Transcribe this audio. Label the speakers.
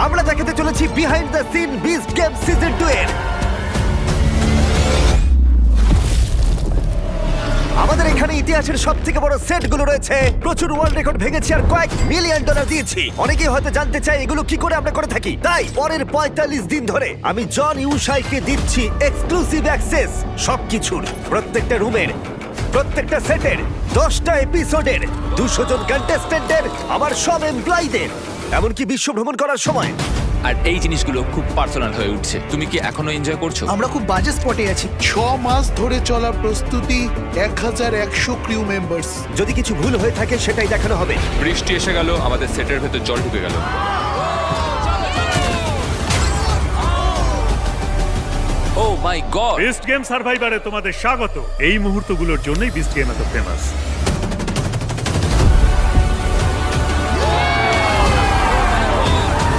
Speaker 1: আমরা দেখাতে চলেছি behind the scene beast game season 2 এর। আমাদের এখানে ইতিহাসের সব থেকে বড় সেটগুলো রয়েছে, প্রচুর ওয়ার্ল্ড রেকর্ড ভেঙেছি আর কয়েক মিলিয়ন ডলার দিয়েছি। অনেকেই হয়তো জানতে চায় এগুলো কি করে আমরা করে থাকি, তাই পরের 45 দিন ধরে আমি জন ইউশাইকে দিচ্ছি এক্সক্লুসিভ অ্যাক্সেস সবকিছুর, প্রত্যেকটা রুমের, প্রত্যেকটা সেটের, 10টা এপিসোডের, 200 জন কন্টেস্টেন্টের, আমার সব এমপ্লয়ীদের, এমনকি বিশ্ব ভ্রমণ করার সময়।
Speaker 2: আর এই জিনিসগুলো খুব পার্সোনাল হয়ে উঠছে। তুমি কি এখনো এনজয় করছো?
Speaker 3: আমরা খুব বাজে স্পটে আছি।
Speaker 4: 6 মাস ধরে চলা প্রস্তুতি, 1100 ক্রিউ মেম্বার্স।
Speaker 1: যদি কিছু ভুল হয়ে থাকে সেটাই দেখানো হবে।
Speaker 2: বৃষ্টি এসে গেল, আমাদের সেটের ভেতর জল ঢুকে গেল। ও মাই গড!
Speaker 5: বিস্ট গেম সার্ভাইভারে তোমাদের স্বাগত। এই মুহূর্তগুলোর জন্যই বিস্ট গেম এত ফেমাস।